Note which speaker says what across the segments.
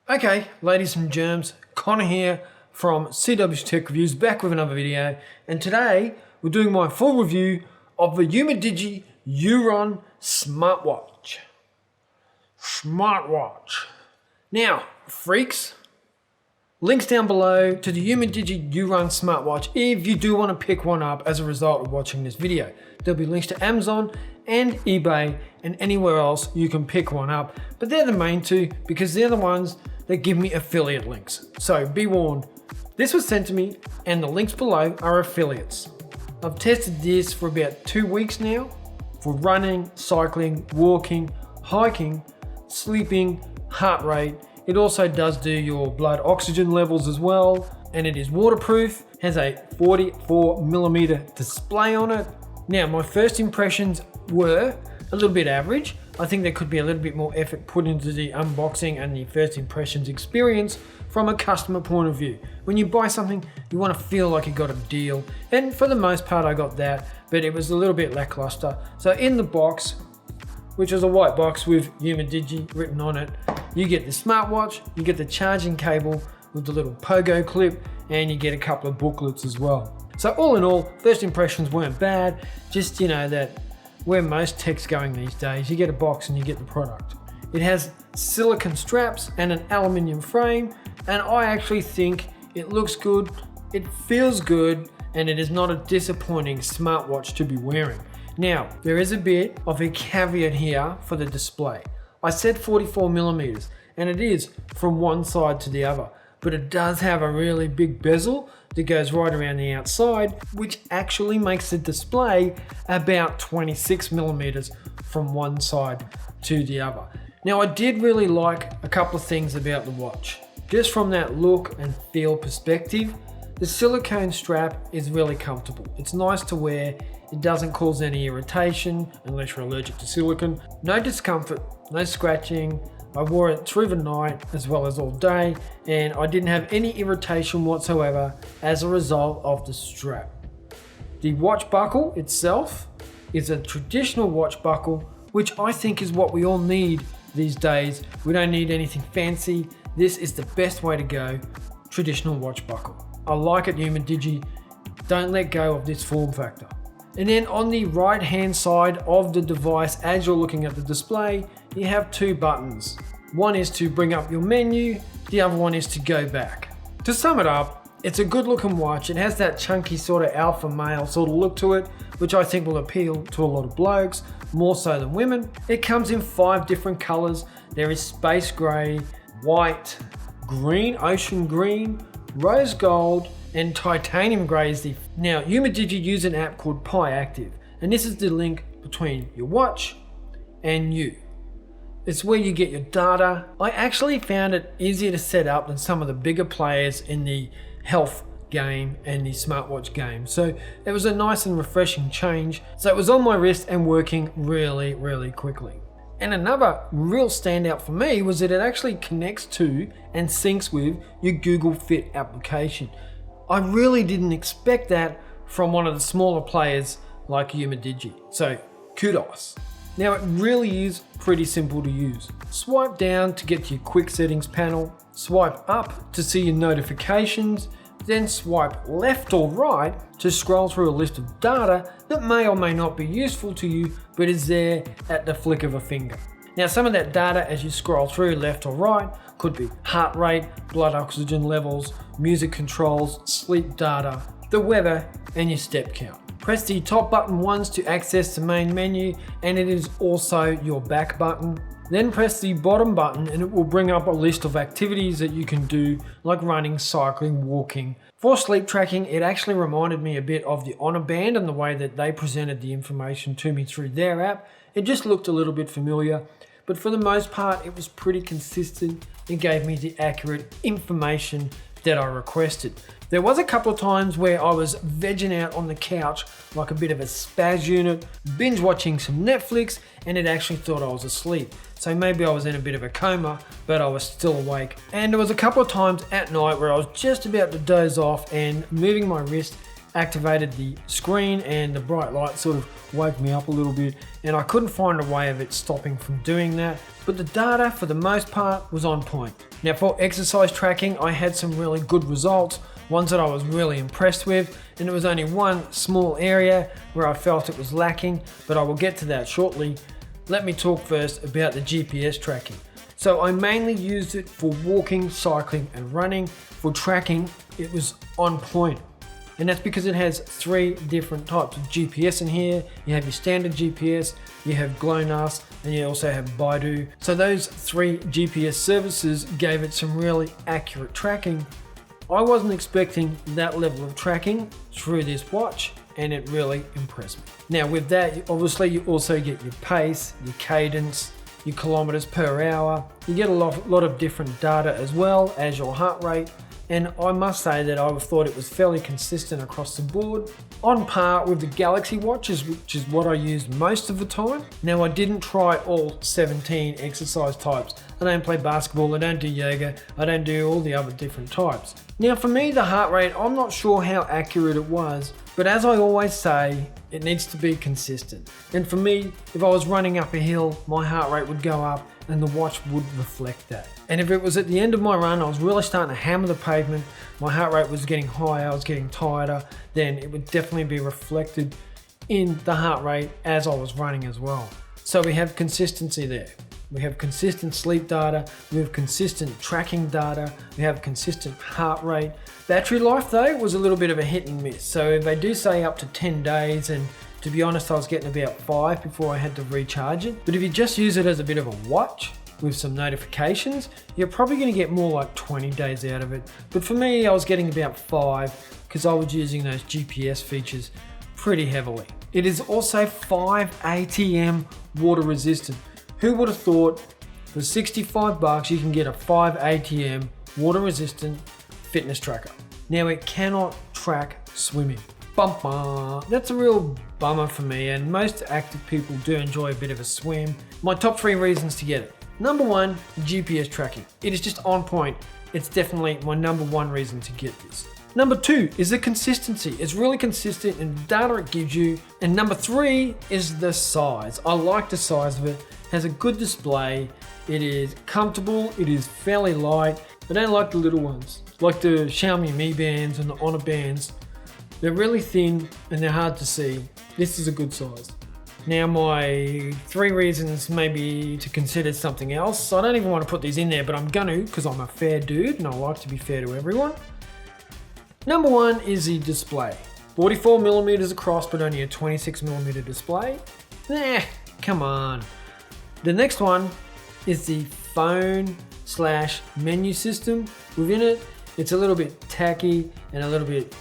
Speaker 1: Okay, ladies and germs, Connor here from CW's Tech Reviews, back with another video, and today we're doing my full review of the Umidigi Urun smartwatch. Now, freaks, links down below to the Umidigi Urun smartwatch if you do want to pick one up as a result of watching this video. There'll be links to Amazon and eBay and anywhere else you can pick one up, but they're the main two because they're the ones that give me affiliate links. So be warned, this was sent to me and the links below are affiliates. I've tested this for about 2 weeks now for running, cycling, walking, hiking, sleeping, heart rate. It also does do your blood oxygen levels as well, and it is waterproof, has a 44mm display on it. Now, my first impressions were a little bit average. I think there could be a little bit more effort put into the unboxing and the first impressions experience from a customer point of view. When you buy something, you want to feel like you got a deal, and for the most part I got that, but it was a little bit lackluster. So in the box, which is a white box with Umidigi written on it, you get the smartwatch, you get the charging cable with the little pogo clip, and you get a couple of booklets as well. So all in all, first impressions weren't bad, just that where most tech's going these days, you get a box and you get the product. It has silicone straps and an aluminium frame, and I actually think it looks good, it feels good, and it is not a disappointing smartwatch to be wearing. Now, there is a bit of a caveat here for the display. I said 44mm, and it is from one side to the other, but it does have a really big bezel that goes right around the outside, which actually makes the display about 26mm from one side to the other. Now, I did really like a couple of things about the watch. Just from that look and feel perspective, the silicone strap is really comfortable. It's nice to wear, it doesn't cause any irritation unless you're allergic to silicone. No discomfort, no scratching. I wore it through the night as well as all day, and I didn't have any irritation whatsoever as a result of the strap. The watch buckle itself is a traditional watch buckle, which I think is what we all need these days. We don't need anything fancy. This is the best way to go, traditional watch buckle. I like it, Umidigi. Don't let go of this form factor. And then on the right hand side of the device, as you're looking at the display, you have two buttons. One is to bring up your menu, the other one is to go back. To sum it up, it's a good looking watch. It has that chunky sort of alpha male sort of look to it, which I think will appeal to a lot of blokes, more so than women. It comes in 5 different colors. There is space gray, white, green, ocean green, rose gold, and titanium grey is the... Now, Umidigi use an app called Pi Active, and this is the link between your watch and you. It's where you get your data. I actually found it easier to set up than some of the bigger players in the health game and the smartwatch game. So it was a nice and refreshing change. So it was on my wrist and working really, really quickly. And another real standout for me was that it actually connects to and syncs with your Google Fit application. I really didn't expect that from one of the smaller players like Umidigi. So kudos. Now, it really is pretty simple to use. Swipe down to get to your quick settings panel, swipe up to see your notifications, then swipe left or right to scroll through a list of data that may or may not be useful to you, but is there at the flick of a finger. Now, some of that data as you scroll through left or right could be heart rate, blood oxygen levels, music controls, sleep data, the weather, and your step count. Press the top button once to access the main menu, and it is also your back button. Then press the bottom button and it will bring up a list of activities that you can do, like running, cycling, walking. For sleep tracking, it actually reminded me a bit of the Honor Band and the way that they presented the information to me through their app. It just looked a little bit familiar, but for the most part, it was pretty consistent and gave me the accurate information that I requested. There was a couple of times where I was vegging out on the couch like a bit of a spaz unit, binge watching some Netflix, and it actually thought I was asleep. So maybe I was in a bit of a coma, but I was still awake. And there was a couple of times at night where I was just about to doze off and moving my wrist activated the screen and the bright light sort of woke me up a little bit, and I couldn't find a way of it stopping from doing that. But the data for the most part was on point. Now for exercise tracking, I had some really good results, ones that I was really impressed with, and it was only one small area where I felt it was lacking, but I will get to that shortly. Let me talk first about the GPS tracking. So I mainly used it for walking, cycling and running. For tracking, it was on point. And that's because it has 3 different types of GPS in here. You have your standard GPS, you have GLONASS, and you also have Baidu. So those 3 GPS services gave it some really accurate tracking. I wasn't expecting that level of tracking through this watch, and it really impressed me. Now with that, obviously you also get your pace, your cadence, your kilometers per hour. You get a lot of different data as well as your heart rate. And I must say that I thought it was fairly consistent across the board, on par with the Galaxy watches, which is what I use most of the time. Now I didn't try all 17 exercise types. I don't play basketball, I don't do yoga, I don't do all the other different types. Now for me, the heart rate, I'm not sure how accurate it was, but as I always say, it needs to be consistent. And for me, if I was running up a hill, my heart rate would go up and the watch would reflect that. And if it was at the end of my run, I was really starting to hammer the pavement, my heart rate was getting higher, I was getting tireder, then it would definitely be reflected in the heart rate as I was running as well. So we have consistency there. We have consistent sleep data, we have consistent tracking data, we have consistent heart rate. Battery life though was a little bit of a hit and miss. So they do say up to 10 days, and to be honest, I was getting about 5 before I had to recharge it. But if you just use it as a bit of a watch with some notifications, you're probably going to get more like 20 days out of it. But for me, I was getting about 5 because I was using those GPS features pretty heavily. It is also 5 ATM water resistant. Who would have thought for 65 bucks you can get a 5 ATM water resistant fitness tracker? Now it cannot track swimming. Bumper. That's a real bummer for me, and most active people do enjoy a bit of a swim. My top 3 reasons to get it. Number 1, GPS tracking. It is just on point. It's definitely my number 1 reason to get this. Number 2 is the consistency. It's really consistent in the data it gives you. And number 3 is the size. I like the size of it. It has a good display. It is comfortable. It is fairly light. I don't like the little ones, like the Xiaomi Mi Bands and the Honor Bands. They're really thin and they're hard to see. This is a good size. Now my 3 reasons maybe to consider something else. I don't even want to put these in there, but I'm gonna because I'm a fair dude and I like to be fair to everyone. Number 1 is the display. 44mm across, but only a 26mm display. Come on. The next one is the phone/menu system. Within it, it's a little bit tacky and a little bit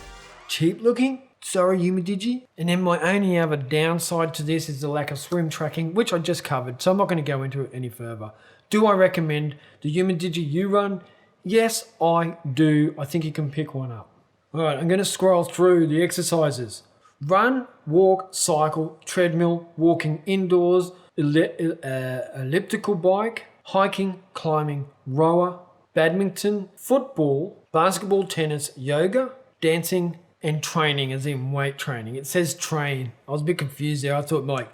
Speaker 1: cheap looking. Sorry, Umidigi. And then my only other downside to this is the lack of swim tracking, which I just covered, so I'm not going to go into it any further. Do I recommend the Umidigi Urun? Yes, I do. I think you can pick one up. Alright, I'm going to scroll through the exercises. Run, walk, cycle, treadmill, walking indoors, elliptical bike, hiking, climbing, rower, badminton, football, basketball, tennis, yoga, dancing, and training, as in weight training. It says train. I was a bit confused there. I thought like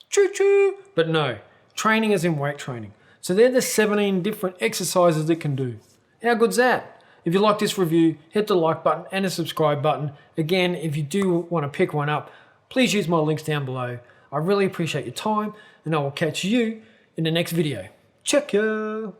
Speaker 1: choo-choo, but no. Training as in weight training. So they're the 17 different exercises it can do. How good's that? If you like this review, hit the like button and the subscribe button. Again, if you do want to pick one up, please use my links down below. I really appreciate your time, and I will catch you in the next video. Check ya!